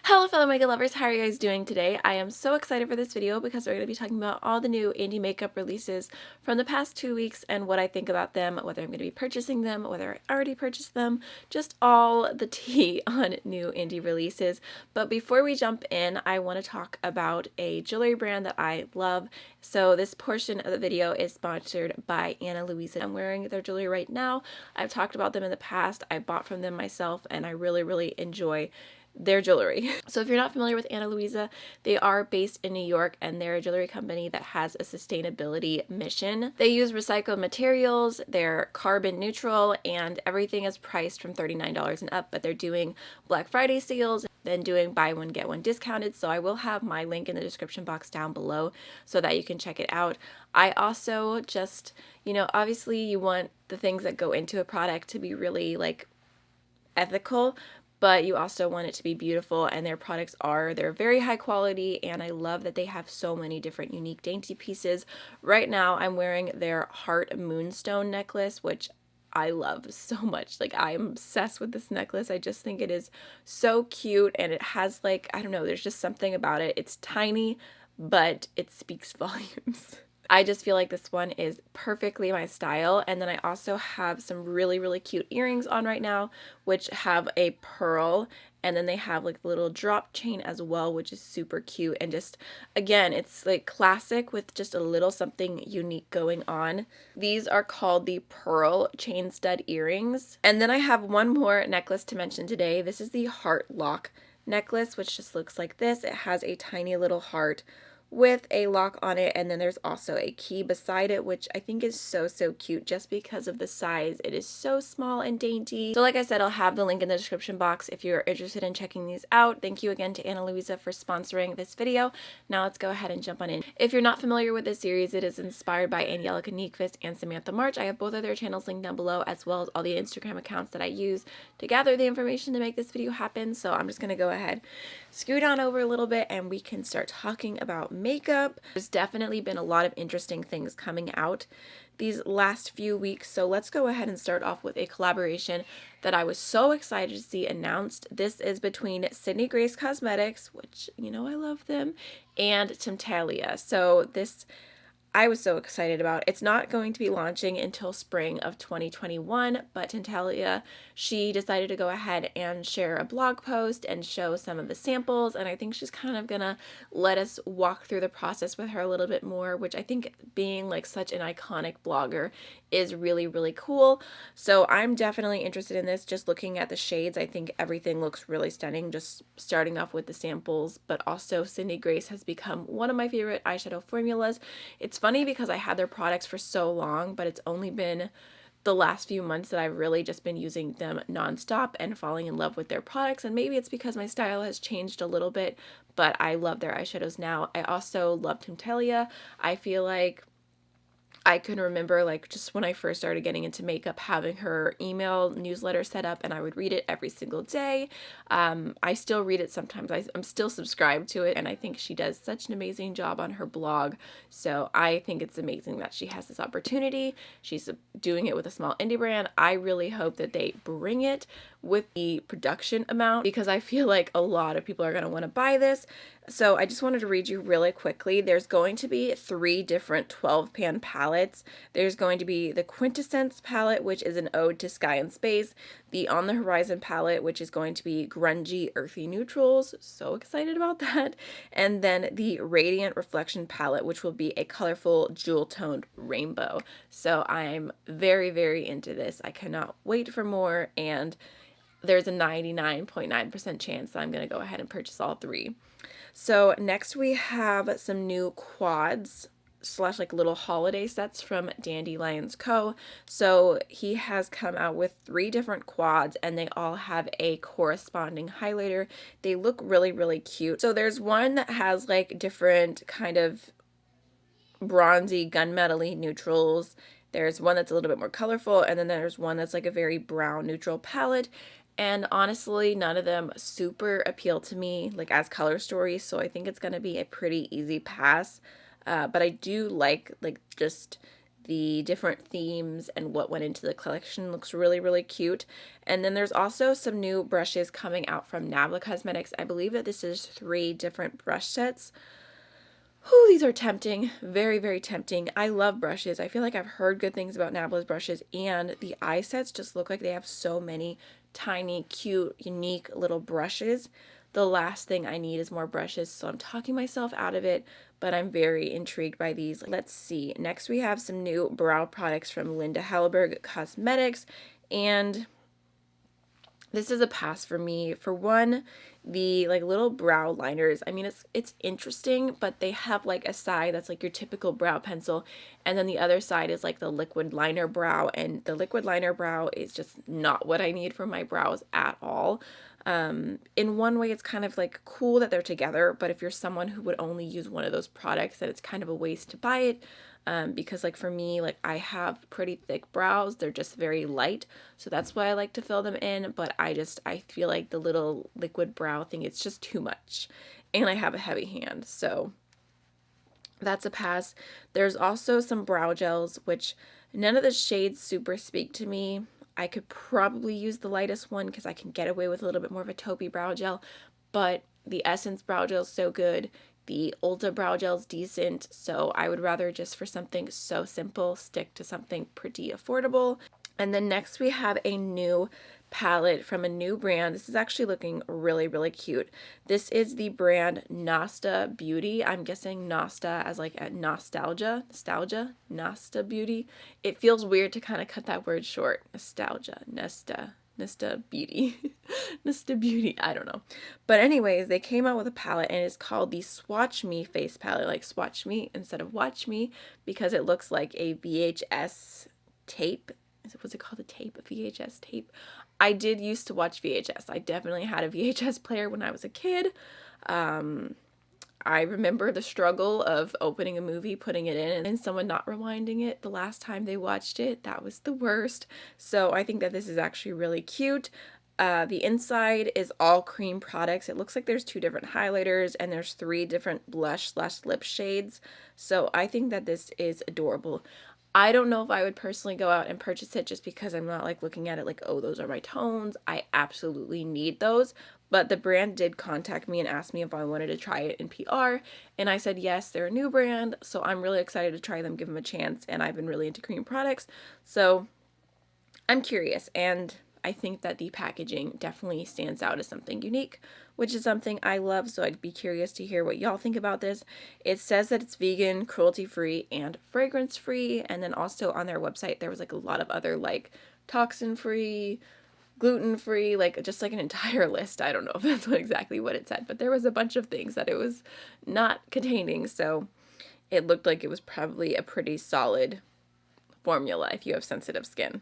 Hello fellow makeup lovers, how are you guys doing today? I am so excited for this video because we're going to be talking about all the new indie makeup releases from the past 2 weeks and what I think about them, whether I'm going to be purchasing them, whether I already purchased them, just all the tea on new indie releases. But before we jump in, I want to talk about a jewelry brand that I love. So this portion of the video is sponsored by Ana Luisa. I'm wearing their jewelry right now. I've talked about them in the past. I bought from them myself and I really enjoy their jewelry. So if you're not familiar with Ana Luisa, they are based in New York and they're a jewelry company that has a sustainability mission. They use recycled materials, they're carbon neutral, and everything is priced from $39 and up, but they're doing Black Friday sales, then doing buy one get one discounted. So I will have my link in the description box down below so that you can check it out. I also just, obviously you want the things that go into a product to be really like ethical, but you also want it to be beautiful, and their products they're very high quality, and I love that they have so many different unique dainty pieces. Right now I'm wearing their heart moonstone necklace, which I love so much. Like, I'm obsessed with this necklace. I just think it is so cute, and it has, like, I don't know, there's just something about it. It's tiny, but it speaks volumes. I just feel like this one is perfectly my style. And then I also have some really cute earrings on right now, which have a pearl, and then they have like a little drop chain as well, which is super cute. And just, again, it's like classic with just a little something unique going on. These are called the pearl chain stud earrings. And then I have one more necklace to mention today. This is the heart lock necklace, which just looks like this. It has a tiny little heart with a lock on it, and then there's also a key beside it, which I think is so cute just because of the size. It is so small and dainty. So like I said, I'll have the link in the description box if you're interested in checking these out. Thank you again to Ana Luisa for sponsoring this video. Now let's go ahead and jump on in. If you're not familiar with this series, it is inspired by Angelica Nyquist and Samantha March. I have both of their channels linked down below, as well as all the Instagram accounts that I use to gather the information to make this video happen. So I'm just gonna go ahead, scoot on over a little bit, and we can start talking about makeup. There's definitely been a lot of interesting things coming out these last few weeks, so let's go ahead and start off with a collaboration that I was so excited to see announced. This is between Sydney Grace Cosmetics, which, I love them, and Temptalia. So this I was so excited about. It's not going to be launching until spring of 2021, but Temptalia, she decided to go ahead and share a blog post and show some of the samples, and I think she's kind of gonna let us walk through the process with her a little bit more, which I think, being like such an iconic blogger, is really cool. So I'm definitely interested in this. Just looking at the shades, I think everything looks really stunning, just starting off with the samples, but also Sydney Grace has become one of my favorite eyeshadow formulas. It's funny because I had their products for so long, but it's only been the last few months that I've really just been using them nonstop and falling in love with their products. And maybe it's because my style has changed a little bit, but I love their eyeshadows now. I also love Temptalia. I feel like I can remember, like, just when I first started getting into makeup, having her email newsletter set up, and I would read it every single day. I still read it sometimes. I'm still subscribed to it, and I think she does such an amazing job on her blog. So I think it's amazing that she has this opportunity. She's doing it with a small indie brand. I really hope that they bring it with the production amount, because I feel like a lot of people are going to want to buy this. So I just wanted to read you really quickly. There's going to be 3 different 12-pan palettes. There's going to be the Quintessence palette, which is an ode to sky and space. The On the Horizon palette, which is going to be grungy, earthy neutrals. So excited about that. And then the Radiant Reflection palette, which will be a colorful jewel-toned rainbow. So I'm very into this. I cannot wait for more, and there's a 99.9% chance that I'm going to go ahead and purchase all 3. So next we have some new quads / like little holiday sets from Dandelions Co. So he has come out with 3 different quads, and they all have a corresponding highlighter. They look really cute. So there's one that has like different kind of bronzy, gunmetal-y neutrals. There's one that's a little bit more colorful, and then there's one that's like a very brown neutral palette. And honestly, none of them super appeal to me like as color stories, so I think it's going to be a pretty easy pass. But I do like just the different themes and what went into the collection looks really, really cute. And then there's also some new brushes coming out from Nabla Cosmetics. I believe that this is 3 different brush sets. Whew, these are tempting. Very, very tempting. I love brushes. I feel like I've heard good things about Nabla's brushes, and the eye sets just look like they have so many tiny, cute, unique little brushes. The last thing I need is more brushes, so I'm talking myself out of it, but I'm very intrigued by these. Let's see. Next we have some new brow products from Hallberg Cosmetics, and this is a pass for me. For one, the like little brow liners, I mean, it's interesting, but they have like a side that's like your typical brow pencil, and then the other side is like the liquid liner brow, and the liquid liner brow is just not what I need for my brows at all. In one way, it's kind of like cool that they're together, but if you're someone who would only use one of those products, then it's kind of a waste to buy it. Because like for me, like I have pretty thick brows, they're just very light, so that's why I like to fill them in, but I feel like the little liquid brow thing, it's just too much, and I have a heavy hand, so that's a pass. There's also some brow gels, which none of the shades super speak to me. I could probably use the lightest one because I can get away with a little bit more of a taupey brow gel, but the Essence brow gel is so good. The Ulta brow gel is decent, so I would rather just for something so simple stick to something pretty affordable. And then next we have a new palette from a new brand. This is actually looking really, really cute. This is the brand Nosta Beauty. I'm guessing Nosta as like a nostalgia, Nosta Beauty. It feels weird to kind of cut that word short. Nostalgia, Nosta Beauty. Nosta Beauty, I don't know. But anyways, they came out with a palette, and it's called the Swatch Me Face Palette, like Swatch Me instead of Watch Me, because it looks like a VHS tape. Was it called a tape? A VHS tape? I did used to watch VHS. I definitely had a VHS player when I was a kid. I remember the struggle of opening a movie, putting it in, and someone not rewinding it the last time they watched it. That was the worst. So I think that this is actually really cute. The inside is all cream products. It looks like there's 2 different highlighters, and there's 3 different blush/lip shades. So I think that this is adorable. I don't know if I would personally go out and purchase it just because I'm not like looking at it like, oh, those are my tones. I absolutely need those. But the brand did contact me and ask me if I wanted to try it in PR. And I said, yes, they're a new brand. So I'm really excited to try them, give them a chance. And I've been really into cream products. So I'm curious. And I think that the packaging definitely stands out as something unique, which is something I love, so I'd be curious to hear what y'all think about this. It says that it's vegan, cruelty-free, and fragrance-free, and then also on their website there was like a lot of other like toxin-free, gluten-free, like just like an entire list. I don't know if that's exactly what it said, but there was a bunch of things that it was not containing, so it looked like it was probably a pretty solid formula if you have sensitive skin.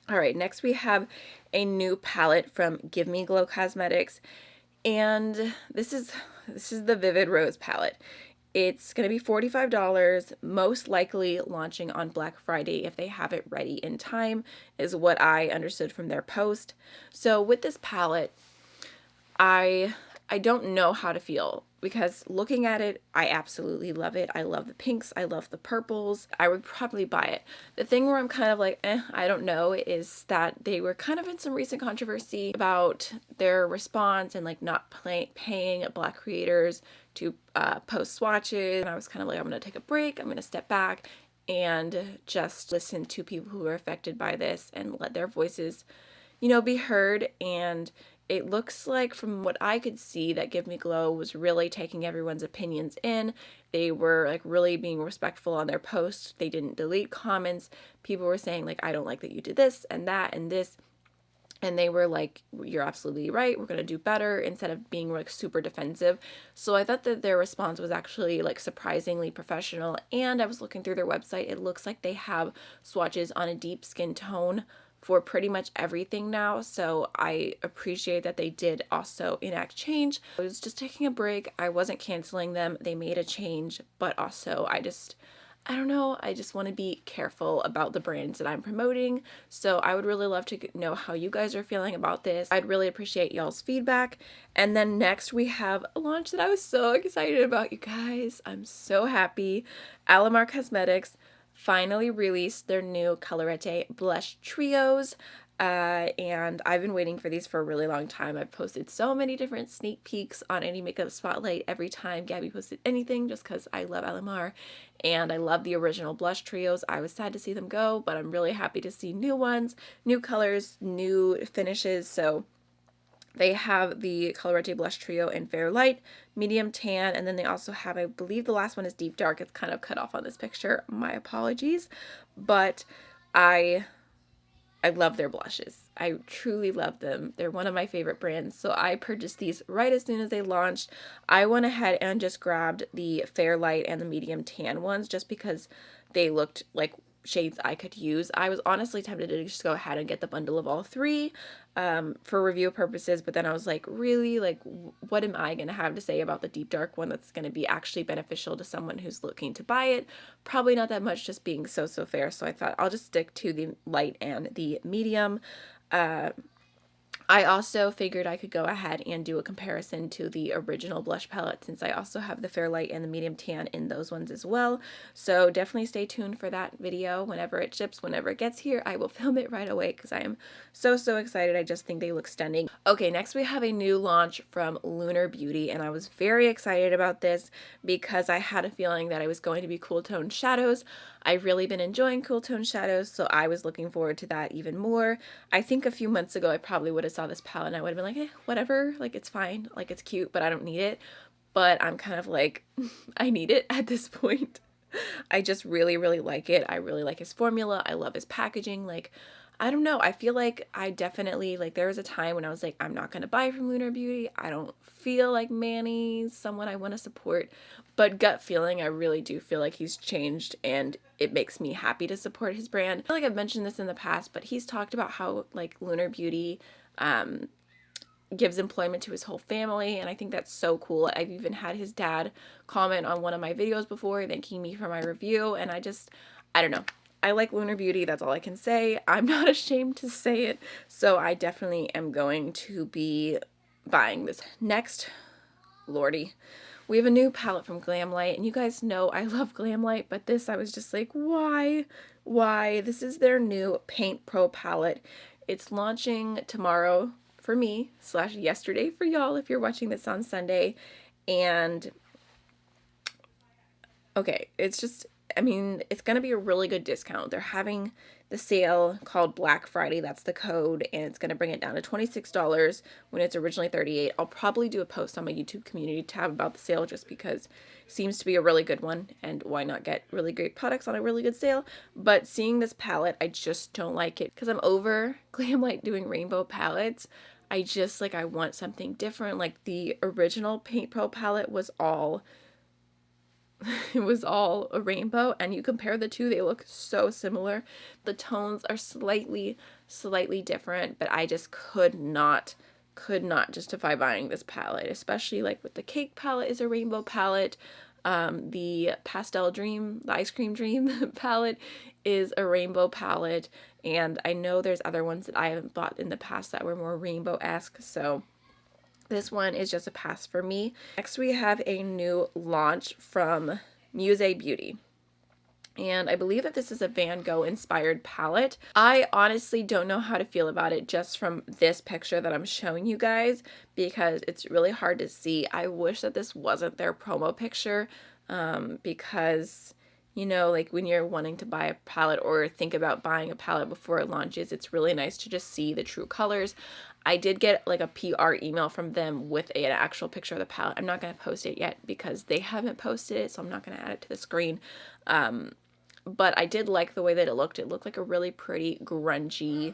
Alright, next we have a new palette from Give Me Glow Cosmetics, and this is the Vivid Rose palette. It's going to be $45, most likely launching on Black Friday if they have it ready in time, is what I understood from their post. So with this palette, I don't know how to feel, because looking at it, I absolutely love it. I love the pinks. I love the purples. I would probably buy it. The thing where I'm kind of like, I don't know, is that they were kind of in some recent controversy about their response and like not paying Black creators to post swatches. And I was kind of like, I'm going to take a break. I'm going to step back and just listen to people who are affected by this and let their voices, you know, be heard. And it looks like, from what I could see, that Give Me Glow was really taking everyone's opinions in. They were like really being respectful on their posts. They didn't delete comments. People were saying like, I don't like that you did this and that and this. And they were like, you're absolutely right, we're going to do better, instead of being like super defensive. So I thought that their response was actually like surprisingly professional. And I was looking through their website. It looks like they have swatches on a deep skin tone for pretty much everything now, so I appreciate that they did also enact change. I was just taking a break. I wasn't canceling them. They made a change, but also I don't know, I just want to be careful about the brands that I'm promoting. So I would really love to know how you guys are feeling about this. I'd really appreciate y'all's feedback. And then next we have a launch that I was so excited about, you guys. I'm so happy. Alamar Cosmetics finally released their new Colorete blush trios. And I've been waiting for these for a really long time. I've posted so many different sneak peeks on Indie Makeup Spotlight every time Gabby posted anything, just because I love Alamar and I love the original blush trios. I was sad to see them go, but I'm really happy to see new ones, new colors, new finishes. So they have the Colorete Blush Trio in Fair Light, Medium Tan, and then they also have, I believe the last one is Deep Dark. It's kind of cut off on this picture. My apologies. But I love their blushes. I truly love them. They're one of my favorite brands. So I purchased these right as soon as they launched. I went ahead and just grabbed the Fair Light and the Medium Tan ones just because they looked like shades I could use. I was honestly tempted to just go ahead and get the bundle of all three for review purposes, but then I was like, really, like, what am I going to have to say about the Deep Dark one that's going to be actually beneficial to someone who's looking to buy it? Probably not that much, just being so fair. So I thought I'll just stick to the light and the medium. I also figured I could go ahead and do a comparison to the original blush palette, since I also have the Fair Light and the Medium Tan in those ones as well. So definitely stay tuned for that video whenever it ships. Whenever it gets here, I will film it right away because I am so excited. I just think they look stunning. Okay, next we have a new launch from Lunar Beauty, and I was very excited about this because I had a feeling that it was going to be cool tone shadows. I've really been enjoying cool tone shadows, so I was looking forward to that even more. I think a few months ago I probably would have saw this palette and I would have been like, eh, whatever, like it's fine, like it's cute, but I don't need it. But I'm kind of like, I need it at this point. I just really like it. I really like his formula. I love his packaging. Like, I don't know. I feel like I definitely, like, there was a time when I was like, I'm not going to buy from Lunar Beauty. I don't feel like Manny's someone I want to support. But gut feeling, I really do feel like he's changed, and it makes me happy to support his brand. I feel like I've mentioned this in the past, but he's talked about how, like, Lunar Beauty gives employment to his whole family, and I think that's so cool. I've even had his dad comment on one of my videos before, thanking me for my review, and I don't know. I like Lunar Beauty, that's all I can say. I'm not ashamed to say it, so I definitely am going to be buying this. Next, lordy, we have a new palette from Glam Light, and you guys know I love Glam Light, but this I was just like, why? This is their new Paint Pro palette. It's launching tomorrow for me / yesterday for y'all if you're watching this on Sunday. And okay, it's just, I mean, it's going to be a really good discount. They're having the sale called Black Friday. That's the code, and it's going to bring it down to $26 when it's originally $38. I'll probably do a post on my YouTube community tab about the sale just because it seems to be a really good one, and why not get really great products on a really good sale. But seeing this palette, I just don't like it because I'm over Glam Light doing rainbow palettes. I just, like, I want something different. Like, the original Paint Pro palette was all it was all a rainbow, and you compare the two, they look so similar. The tones are slightly different, but I just could not justify buying this palette, especially like with the Cake palette is a rainbow palette. The Pastel Dream, the Ice Cream Dream palette is a rainbow palette, and I know there's other ones that I haven't bought in the past that were more rainbow-esque, so this one is just a pass for me. Next we have a new launch from Muse Beauty. And I believe that this is a Van Gogh inspired palette. I honestly don't know how to feel about it just from this picture that I'm showing you guys because it's really hard to see. I wish that this wasn't their promo picture because, you know, like when you're wanting to buy a palette or think about buying a palette before it launches, it's really nice to just see the true colors. I did get like a PR email from them with an actual picture of the palette. I'm not going to post it yet because they haven't posted it, so I'm not going to add it to the screen. But I did like the way that it looked. It looked like a really pretty, grungy,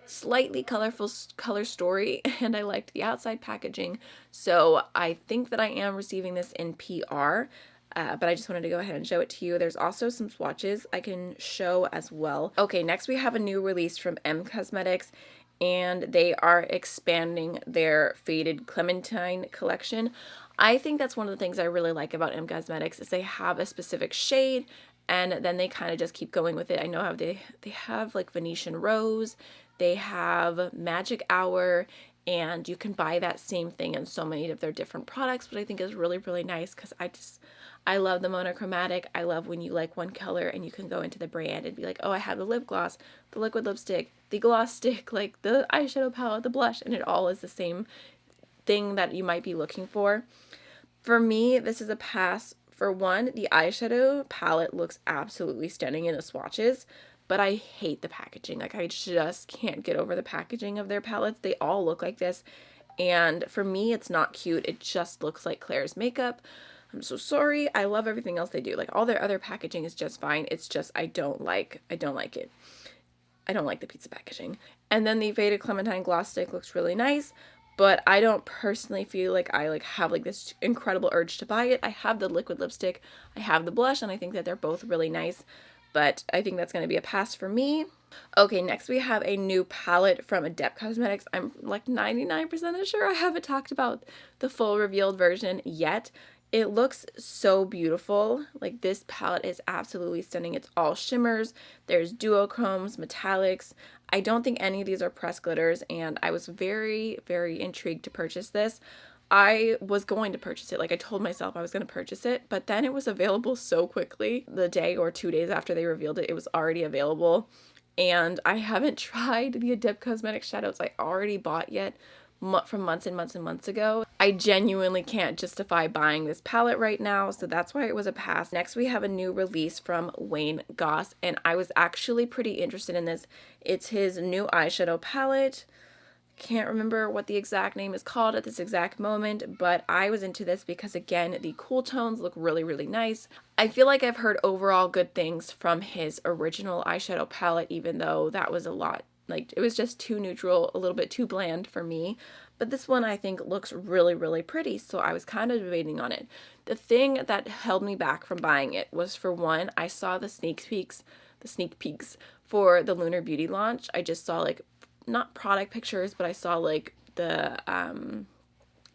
slightly colorful color story, and I liked the outside packaging. So I think that I am receiving this in PR. But I just wanted to go ahead and show it to you. There's also some swatches I can show as well. Okay, next we have a new release from Cosmetics, and they are expanding their Faded Clementine collection. I think that's one of the things I really like about Cosmetics is they have a specific shade, and then they kind of just keep going with it. I know how they have like Venetian Rose, they have Magic Hour, and you can buy that same thing in so many of their different products, which I think is really, really nice, because I love the monochromatic. I love when you like one color and you can go into the brand and be like, oh, I have the lip gloss, the liquid lipstick, the gloss stick, like the eyeshadow palette, the blush, and it all is the same thing that you might be looking for. For me, this is a pass. For one, the eyeshadow palette looks absolutely stunning in the swatches, but I hate the packaging. Like, I just can't get over the packaging of their palettes. They all look like this, and for me, it's not cute. It just looks like Claire's makeup. I'm so sorry. I love everything else they do. Like, all their other packaging is just fine. It's just I don't like it. I don't like the pizza packaging. And then the Faded Clementine gloss stick looks really nice, but I don't personally feel like I have like this incredible urge to buy it. I have the liquid lipstick, I have the blush, and I think that they're both really nice, but I think that's going to be a pass for me. Okay, next we have a new palette from Adept Cosmetics. I'm like 99% sure I haven't talked about the full revealed version yet. It looks so beautiful. Like, this palette is absolutely stunning. It's all shimmers. There's duochromes, metallics. I don't think any of these are pressed glitters, and I was very, very intrigued to purchase this. I was going to purchase it. Like, I told myself I was going to purchase it, but then it was available so quickly. The day or 2 days after they revealed it, it was already available. And I haven't tried the Adept Cosmetics shadows I already bought yet, from months and months and months ago. I genuinely can't justify buying this palette right now, so that's why it was a pass. Next, we have a new release from Wayne Goss, and I was actually pretty interested in this. It's his new eyeshadow palette. Can't remember what the exact name is called at this exact moment, but I was into this because, again, the cool tones look really, really nice. I feel like I've heard overall good things from his original eyeshadow palette, even though that was a lot. Like, it was just too neutral, a little bit too bland for me. But this one I think looks really, really pretty, so I was kind of debating on it. The thing that held me back from buying it was, for one, I saw the sneak peeks for the Lunar Beauty launch. I just saw, like, not product pictures, but I saw, like, the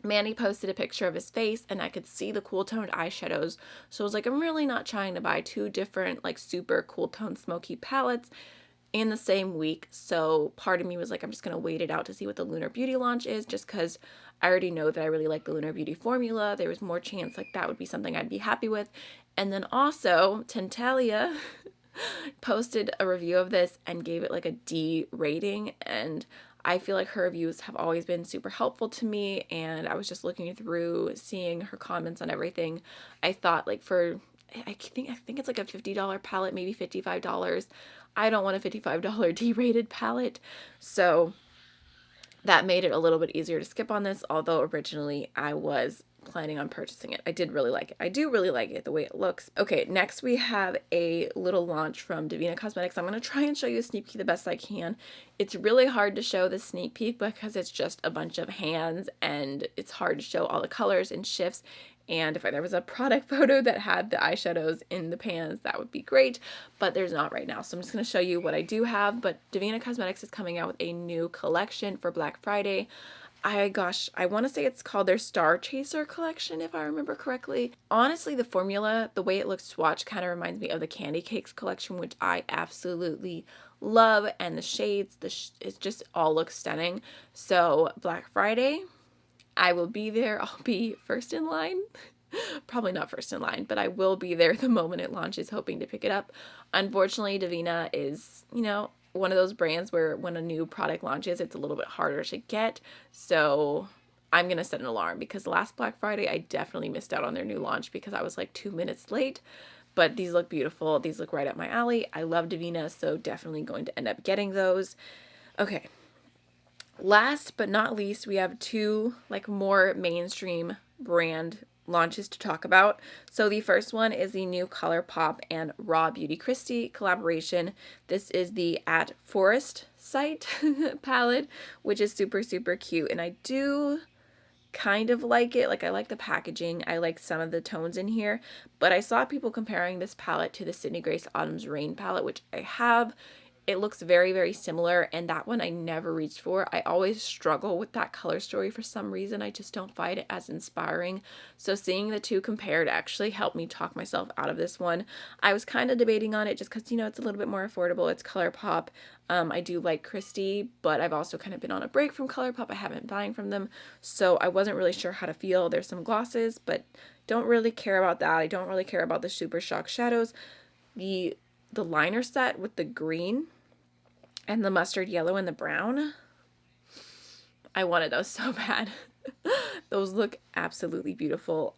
Manny posted a picture of his face, and I could see the cool toned eyeshadows. So I was like, I'm really not trying to buy two different, like, super cool toned smoky palettes in the same week. So part of me was like, I'm just going to wait it out to see what the Lunar Beauty launch is, just because I already know that I really like the Lunar Beauty formula. There was more chance like that would be something I'd be happy with. And then also Temptalia posted a review of this and gave it like a D rating, and I feel like her reviews have always been super helpful to me, and I was just looking through, seeing her comments on everything. I thought, like, I think it's like a $50 palette, maybe $55. I don't want a $55 D-rated palette, so that made it a little bit easier to skip on this, although originally I was planning on purchasing it. I did really like it. I do really like it, the way it looks. Okay, next we have a little launch from Davina Cosmetics. I'm going to try and show you a sneak peek the best I can. It's really hard to show the sneak peek because it's just a bunch of hands, and it's hard to show all the colors and shifts. And if there was a product photo that had the eyeshadows in the pans, that would be great, but there's not right now. So I'm just going to show you what I do have. But Davina Cosmetics is coming out with a new collection for Black Friday. I want to say it's called their Star Chaser collection, if I remember correctly. Honestly, the formula, the way it looks swatched, kind of reminds me of the Candy Cakes collection, which I absolutely love. And the shades, it just all looks stunning. So Black Friday, I will be there. I'll be first in line. Probably not first in line, but I will be there the moment it launches, hoping to pick it up. Unfortunately, Davina is, one of those brands where when a new product launches, it's a little bit harder to get. So I'm going to set an alarm, because last Black Friday, I definitely missed out on their new launch because I was like 2 minutes late. But these look beautiful. These look right up my alley. I love Davina, so definitely going to end up getting those. Okay. Last but not least, we have two like more mainstream brand launches to talk about. So the first one is the new Colourpop and Raw Beauty Christie collaboration. This is the At Forest site palette, which is super, super cute. And I do kind of like it. Like, I like the packaging. I like some of the tones in here. But I saw people comparing this palette to the Sydney Grace Autumn's Rain palette, which I have. it looks very, very similar, and that one I never reached for. I always struggle with that color story for some reason. I just don't find it as inspiring. So seeing the two compared actually helped me talk myself out of this one. I was kind of debating on it just because, you know, it's a little bit more affordable. It's Colourpop. I do like Christie, but I've also kind of been on a break from Colourpop. I haven't been buying from them, so I wasn't really sure how to feel. There's some glosses, but don't really care about that. I don't really care about the Super Shock shadows. The liner set with the green and the mustard yellow and the brown, I wanted those so bad. Those look absolutely beautiful.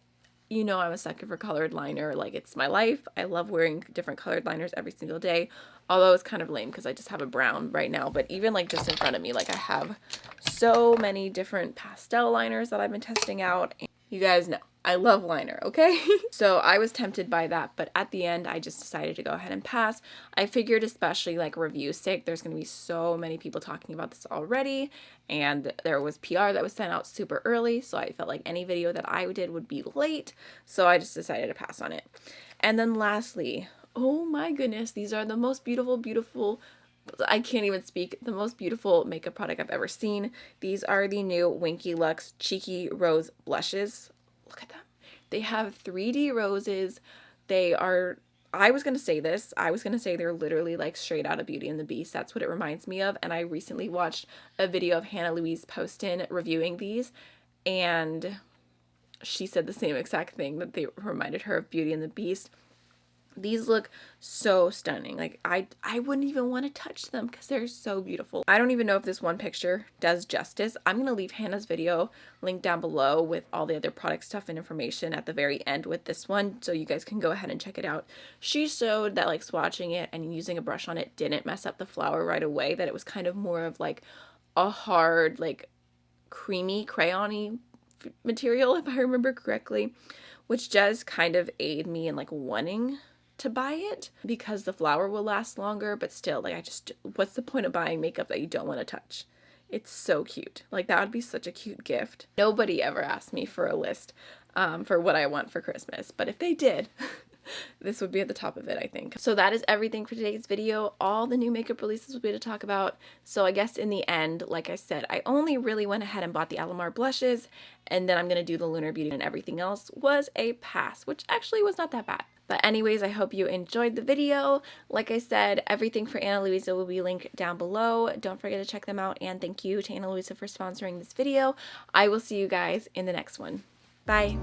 You know I'm a sucker for colored liner. Like, it's my life. I love wearing different colored liners every single day. Although it's kind of lame because I just have a brown right now. But even like just in front of me, like, I have so many different pastel liners that I've been testing out. And you guys know I love liner, okay? So I was tempted by that, but at the end I just decided to go ahead and pass. I figured, especially like review sake, there's going to be so many people talking about this already, and there was PR that was sent out super early, so I felt like any video that I did would be late, so I just decided to pass on it. And then lastly, oh my goodness, these are the most beautiful, I can't even speak, the most beautiful makeup product I've ever seen. These are the new Winky Luxe Cheeky Rose Blushes. Look at them. They have 3D roses. They are, I was going to say this, I was going to say they're literally like straight out of Beauty and the Beast. That's what it reminds me of. And I recently watched a video of Ana Luisa posting reviewing these, and she said the same exact thing, that they reminded her of Beauty and the Beast. These look so stunning. Like, I wouldn't even want to touch them because they're so beautiful. I don't even know if this one picture does justice. I'm going to leave Hannah's video linked down below with all the other product stuff and information at the very end with this one, so you guys can go ahead and check it out. She showed that like swatching it and using a brush on it didn't mess up the flower right away, that it was kind of more of like a hard, like creamy crayon-y material, if I remember correctly, which does kind of aid me in like wanting to buy it because the flower will last longer. But still, like, what's the point of buying makeup that you don't want to touch? It's so cute. Like, that would be such a cute gift. Nobody ever asked me for a list for what I want for Christmas, but if they did, this would be at the top of it, I think. So that is everything for today's video. All the new makeup releases will be to talk about. So I guess in the end, like I said, I only really went ahead and bought the Alamar blushes, and then I'm going to do the Lunar Beauty, and everything else was a pass, which actually was not that bad. But anyways, I hope you enjoyed the video. Like I said, everything for Ana Luisa will be linked down below. Don't forget to check them out, and thank you to Ana Luisa for sponsoring this video. I will see you guys in the next one. Bye!